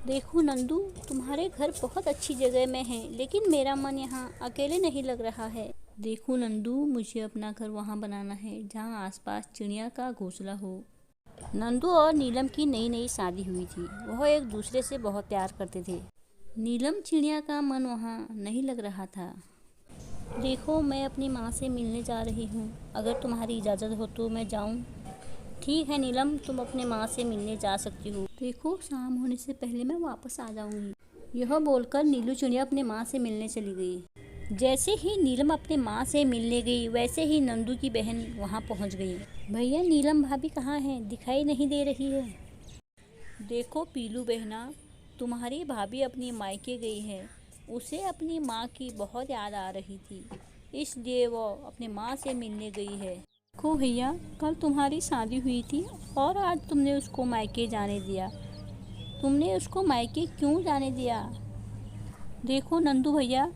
देखो नंदू, तुम्हारे घर बहुत अच्छी जगह में है, लेकिन मेरा मन यहाँ अकेले नहीं लग रहा है। देखो नंदू, मुझे अपना घर वहाँ बनाना है जहाँ आसपास चिड़िया का घोंसला हो। नंदू और नीलम की नई नई शादी हुई थी। वह एक दूसरे से बहुत प्यार करते थे। नीलम चिड़िया का मन वहाँ नहीं लग रहा था। देखो, मैं अपनी माँ से मिलने जा रही हूँ। अगर तुम्हारी इजाज़त हो तो मैं जाऊँ। ठीक है नीलम, तुम अपने माँ से मिलने जा सकती हो। देखो, शाम होने से पहले मैं वापस आ जाऊंगी। यह बोलकर नीलू चिड़िया अपने माँ से मिलने चली गई। जैसे ही नीलम अपने माँ से मिलने गई, वैसे ही नंदू की बहन वहाँ पहुँच गई। भैया, नीलम भाभी कहाँ हैं? दिखाई नहीं दे रही है। देखो पीलू बहना, तुम्हारी भाभी अपनी मायके गई है। उसे अपनी माँ की बहुत याद आ रही थी, इसलिए वो अपने माँ से मिलने गई है। देखो भैया, कल तुम्हारी शादी हुई थी और आज तुमने उसको मायके जाने दिया। तुमने उसको मायके क्यों जाने दिया? देखो नंदू भैया,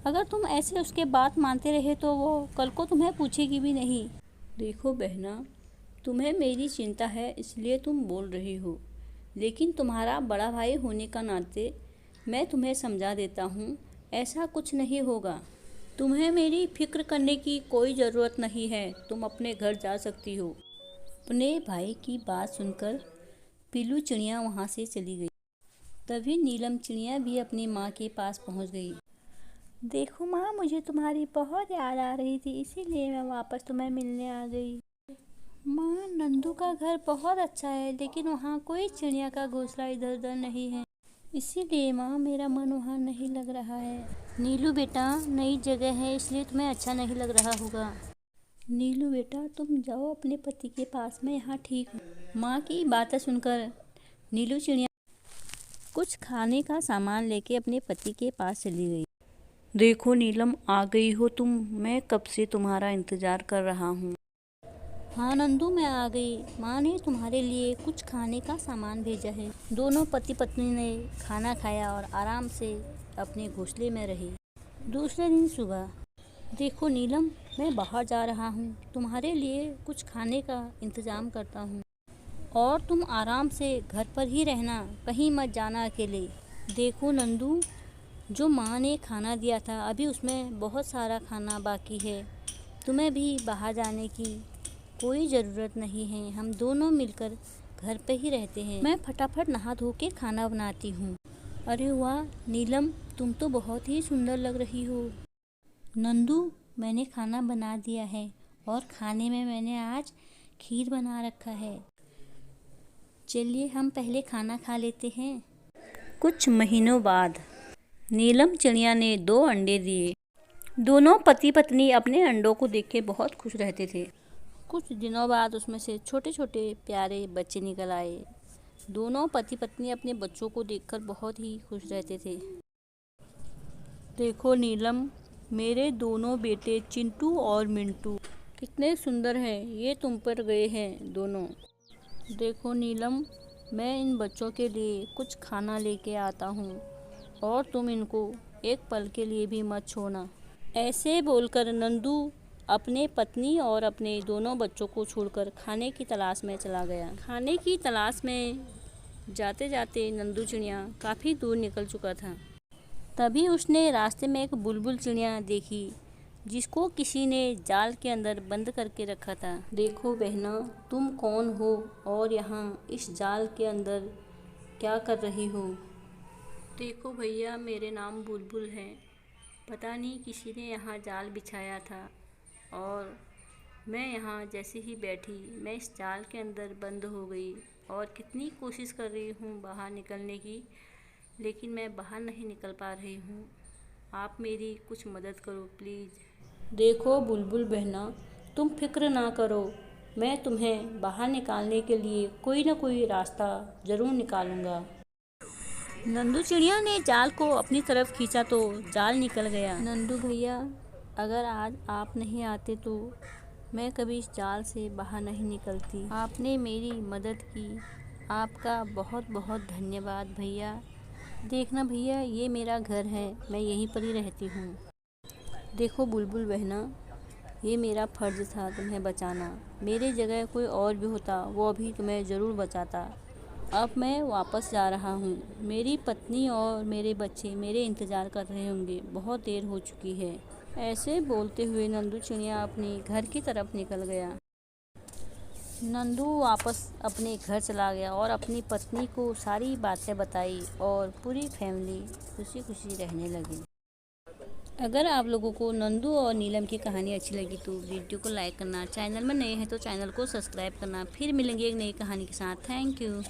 अगर तुम ऐसे उसके बात मानते रहे तो वो कल को तुम्हें पूछेगी भी नहीं। देखो बहना, तुम्हें मेरी चिंता है इसलिए तुम बोल रही हो, लेकिन तुम्हारा बड़ा भाई होने का नाते मैं तुम्हें समझा देता हूँ, ऐसा कुछ नहीं होगा। तुम्हें मेरी फिक्र करने की कोई ज़रूरत नहीं है, तुम अपने घर जा सकती हो। अपने भाई की बात सुनकर पीलू चिड़िया वहाँ से चली गई। तभी नीलम चिड़िया भी अपनी माँ के पास पहुँच गई। देखो माँ, मुझे तुम्हारी बहुत याद आ रही थी, इसीलिए मैं वापस तुम्हें मिलने आ गई। माँ, नंदू का घर बहुत अच्छा है, लेकिन वहाँ कोई चिड़िया का घोंसला इधर उधर नहीं है, इसीलिए माँ मेरा मन वहाँ नहीं लग रहा है। नीलू बेटा, नई जगह है इसलिए तुम्हें अच्छा नहीं लग रहा होगा। नीलू बेटा, तुम जाओ अपने पति के पास, मैं यहाँ ठीक हूँ। माँ की बातें सुनकर नीलू चिड़िया कुछ खाने का सामान लेके अपने पति के पास चली गई। देखो नीलम, आ गई हो तुम। मैं कब से तुम्हारा इंतजार कर रहा हूँ। हाँ नंदू, मैं आ गई। माँ ने तुम्हारे लिए कुछ खाने का सामान भेजा है। दोनों पति पत्नी ने खाना खाया और आराम से अपने घोंसले में रहे। दूसरे दिन सुबह, देखो नीलम, मैं बाहर जा रहा हूँ, तुम्हारे लिए कुछ खाने का इंतज़ाम करता हूँ और तुम आराम से घर पर ही रहना, कहीं मत जाना अकेले। देखो नंदू, जो माँ ने खाना दिया था अभी उसमें बहुत सारा खाना बाकी है। तुम्हें भी बाहर जाने की कोई ज़रूरत नहीं है, हम दोनों मिलकर घर पे ही रहते हैं। मैं फटाफट नहा धो के खाना बनाती हूँ। अरे वाह नीलम, तुम तो बहुत ही सुंदर लग रही हो। नंदू, मैंने खाना बना दिया है और खाने में मैंने आज खीर बना रखा है। चलिए हम पहले खाना खा लेते हैं। कुछ महीनों बाद नीलम चिड़िया ने 2 अंडे दिए। दोनों पति पत्नी अपने अंडों को देख के बहुत खुश रहते थे। कुछ दिनों बाद उसमें से छोटे छोटे प्यारे बच्चे निकल आए। दोनों पति पत्नी अपने बच्चों को देखकर बहुत ही खुश रहते थे। देखो नीलम, मेरे दोनों बेटे चिंटू और मिंटू कितने सुंदर हैं। ये तुम पर गए हैं दोनों। देखो नीलम, मैं इन बच्चों के लिए कुछ खाना लेके आता हूँ और तुम इनको एक पल के लिए भी मत छोड़ना। ऐसे बोलकर नंदू अपने पत्नी और अपने दोनों बच्चों को छोड़कर खाने की तलाश में चला गया। खाने की तलाश में जाते जाते नंदू चिड़िया काफ़ी दूर निकल चुका था। तभी उसने रास्ते में एक बुलबुल चिड़िया देखी, जिसको किसी ने जाल के अंदर बंद करके रखा था। देखो बहना, तुम कौन हो और यहाँ इस जाल के अंदर क्या कर रही हो? देखो भैया, मेरे नाम बुलबुल है। पता नहीं किसी ने यहाँ जाल बिछाया था और मैं यहाँ जैसे ही बैठी, मैं इस जाल के अंदर बंद हो गई और कितनी कोशिश कर रही हूँ बाहर निकलने की, लेकिन मैं बाहर नहीं निकल पा रही हूँ। आप मेरी कुछ मदद करो प्लीज़। देखो बुलबुल बहना, तुम फिक्र ना करो, मैं तुम्हें बाहर निकालने के लिए कोई ना कोई रास्ता ज़रूर निकालूंगा। नंदू चिड़िया ने जाल को अपनी तरफ खींचा तो जाल निकल गया। नंदू भैया, अगर आज आप नहीं आते तो मैं कभी इस जाल से बाहर नहीं निकलती। आपने मेरी मदद की, आपका बहुत बहुत धन्यवाद भैया। देखना भैया, ये मेरा घर है, मैं यहीं पर ही रहती हूँ। देखो बुलबुल बहना, ये मेरा फ़र्ज़ था तुम्हें बचाना। मेरी जगह कोई और भी होता वो भी तुम्हें ज़रूर बचाता। अब मैं वापस जा रहा हूँ। मेरी पत्नी और मेरे बच्चे मेरे इंतज़ार कर रहे होंगे। बहुत देर हो चुकी है। ऐसे बोलते हुए नंदू चिड़िया अपने घर की तरफ निकल गया। नंदू वापस अपने घर चला गया और अपनी पत्नी को सारी बातें बताई और पूरी फैमिली खुशी खुशी रहने लगी। अगर आप लोगों को नंदू और नीलम की कहानी अच्छी लगी तो वीडियो को लाइक करना, चैनल में नए हैं तो चैनल को सब्सक्राइब करना। फिर मिलेंगे एक नई कहानी के साथ। Thank you.